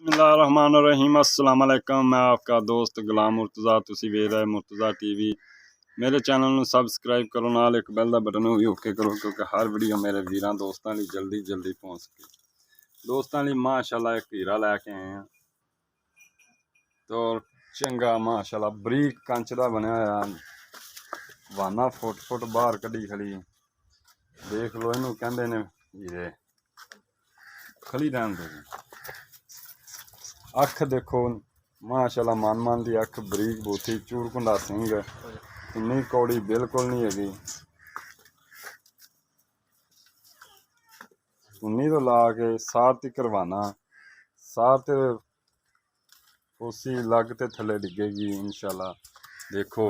बिस्मिल्लाहिर्रहमानिर्रहीम अस्सलाम वालेकुम। मैं आपका दोस्त गुलाम मुर्तज़ा, तुसी वेख रहे मुर्तज़ा टीवी। मेरे चैनल ਨੂੰ ਸਬਸਕ੍ਰਾਈਬ ਕਰੋ, ਨਾਲ ਇੱਕ ਬੈਲ ਦਾ ਬਟਨ ਵੀ ਓਕੇ ਕਰੋ ਕਿਉਂਕਿ ਹਰ ਵੀਡੀਓ ਮੇਰੇ ਵੀਰਾਂ ਦੋਸਤਾਂ ਲਈ ਜਲਦੀ ਪਹੁੰਚ ਸਕੇ। ਦੋਸਤਾਂ ਲਈ ਮਾਸ਼ਾਅੱਲਾ ਇੱਕ ਹੀਰਾ ਲੈ ਕੇ ਆਏ ਆ ਤੋ ਚੰਗਾ ਮਾਸ਼ਾਅੱਲਾ ਬਰੀਕ ਕੰਚ ਦਾ ਬਣਿਆ ਹੋਇਆ ਵਾਨਾ ਫੁੱਟ ਬਾਹਰ ਕੱਢੀ ਖੜੀ। ਦੇਖ ਲਓ ਇਹਨੂੰ ਕਹਿੰਦੇ ਨੇ ਹੀਰੇ ਖਲੀ ਰਹਿਣ ਦੇ। अख देखो माशाल्लाह मन की अख बरीक बूथी चूड़कुंडा सिंह इन्नी कौड़ी बिल्कुल नहीं हैगी। उन्नी तो ला के सार तिकर वाना सार ते उसी लग ते थले डिगेगी इंशाल्लाह। देखो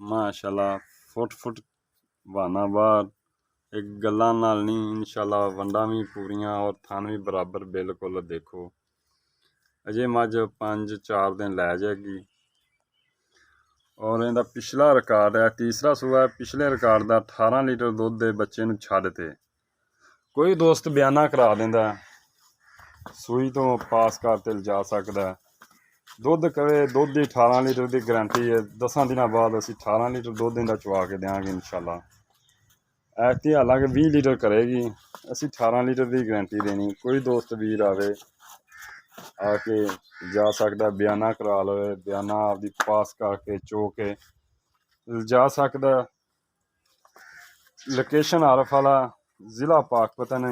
माशाल्लाह फुट वाना बाहर एक गल्लां नाल नहीं इंशाल्लाह वंडा भी पूरियां और थान भी बराबर बिल्कुल। देखो अजे मझ 5-4 दिन लै जाएगी और इहदा पिछला रिकॉर्ड है तीसरा सूआ है। पिछले रिकॉर्ड का 18 लीटर दुध के बच्चे नूं छड्ड ते कोई दोस्त बयाना करा दिंदा सूई तो पास करते जा सकता है। दुध कहे दुध की 18 लीटर की गारंटी है। 10 दिनों बाद असीं 18 लीटर दुध इहदा चुआ के देंगे इंशाल्लाह। ऐती हालांकि 20 लीटर करेगी असीं 18 लीटर की गारंटी देनी। कोई दोस्त वीर आवे आके जा सकता बयाना करा लो, बयाना आपकी पास करके चो के जा सकता। लोकेशन आरफ वाला जिला पाकपतन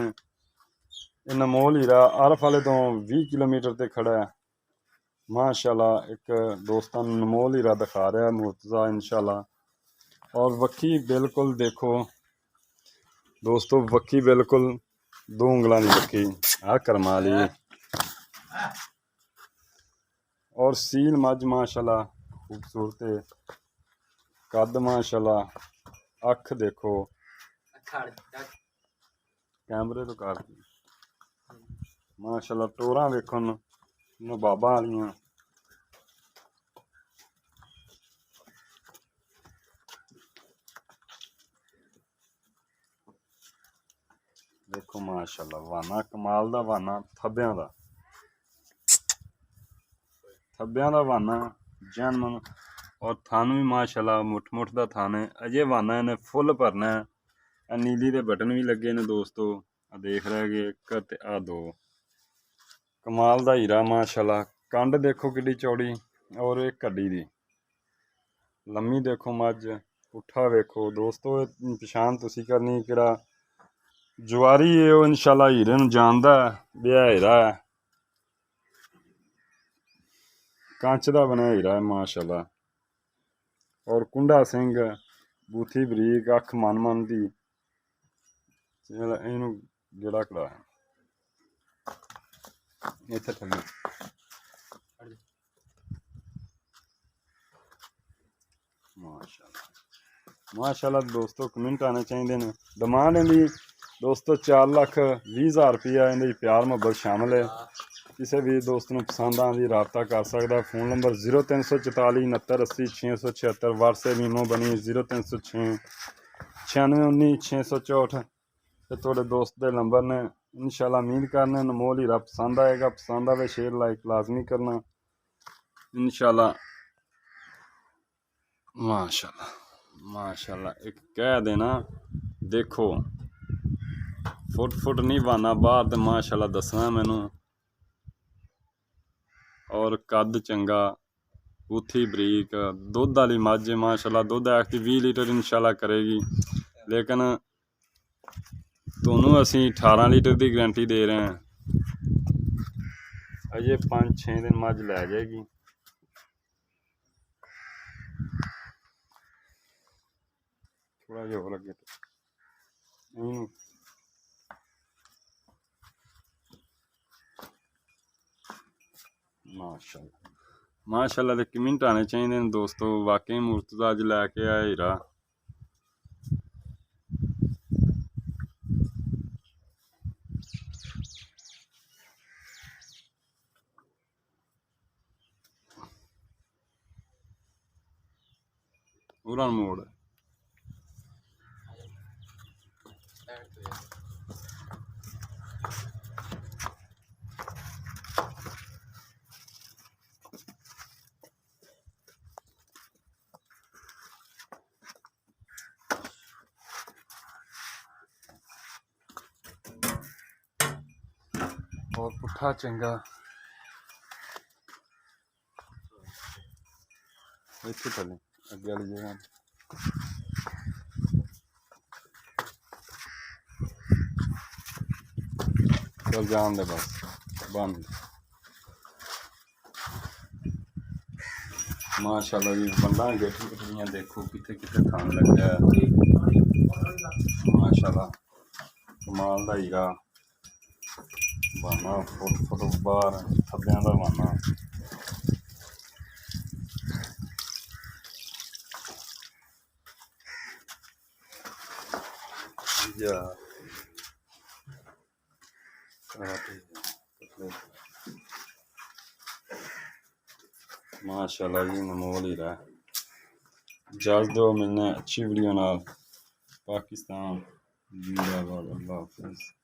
अनमोल हीरा आरफ वाले तो 20 किलोमीटर ते खड़ा है माशाल्लाह। एक दोस्तों अनमोल हीरा दिखा रहा है मुर्तज़ा इंशाल्लाह। और वक्की बिल्कुल देखो दोस्तों वक्की बिल्कुल 2 उंगलों की वक्की आ करमा ली और सील मझ माशाल्लाह खूबसूरत कद माशाल्लाह। अख देखो कैमरे तो कर माशाल्लाह टोरा वेखो नबाबा वालियां। देखो माशाल्लाह वाना कमाल दा वाना थब्बियां दा वाना जन्म और थान भी माशाल्लाह मुठ दा थान है। अजे वाना इन्हें फुल भरना है। नीली दे बटन भी लगे ने दोस्तों देख रहे कि एक ते आ 2 कमाल दा हीरा माशाल्लाह। कंड देखो किड्डी चौड़ी और एक कड्डी दी लम्मी देखो मझ पुट्ठा वेखो दोस्तों। पछाण तुसी करनी किहड़ा जुआरी है वो इंशाल्लाह हीरे नूं जानदा ब्याह हीरा है कंच का बना हीरा है माशाल्लाह। और कुंडा सिंह बूथी बरीक अख मन दी इनू गेड़ा कड़ा इत्थे थल्ले माशाल्लाह दोस्तों। कमेंट आने चाहिए ने। डिमांड इहदी दोस्तों 4,20,000 रुपया इहदी प्यार मुहब्बत शामिल है। किसी भी दोस्त को पसंद आती रबता कर सकता। Phone number 0344 69 80 676। व्हाट्सएप ईमो बनी 0306 96 19 664। तो थोड़े दोस्त के नंबर ने इंशाल्लाह उम्मीद करने अनमोल हीरा पसंद आएगा। पसंद आए शेयर लाइक लाजमी करना इंशाल्लाह। माशाल्लाह एक कह देना देखो फुट नहीं वाना बाहर तो माशाल्लाह दसना मैनू। और कद चंगा बूथी बरीक दुध वाली मझ माशाल्लाह। दुध ऐसी 20 लीटर इंशाल्लाह करेगी लेकिन दोनों असी 18 लीटर की गारंटी दे रहे हैं। अजे 5-6 दिन मझ लै जाएगी। थोड़ा जो लगे माशाल्लाह दे कमेंट आने चाहिए दोस्तों। वाकई मुर्तज़ा अज लैके आया हीरा पूरा मोड़ ਪੁੱਠਾ ਚੰਗਾ ਇੱਥੇ ਥੱਲੇ ਅੱਗੇ ਵਾਲੀ ਜਗ੍ਹਾ ਚਲ ਜਾਣ ਦੇ ਬਸ ਬੰਦ ਮਾਸ਼ਾਅੱਲਾ ਜੀ ਬੰਦਾ ਗੇਠੀ ਕਿਤਨੀਆਂ ਦੇਖੋ ਕਿੱਥੇ ਕਿੱਥੇ ਥਾਂ ਲੱਗਿਆ ਮਾਸ਼ਾਅੱਲਾ ਕਮਾਲ ਦਾ ਹੀਰਾ ਬਾਨਾ ਫੁੱਟ ਬਾਹਰ ਥੱਬਿਆਂ ਦਾ ਬਾਨਾ ਜਾ माशाल्लाह जी नमोल ही रहा इजाज़त दो मिलना अच्छी वीडियो नाल पाकिस्तान जिंदाबाद अल्लाह हाफिज़।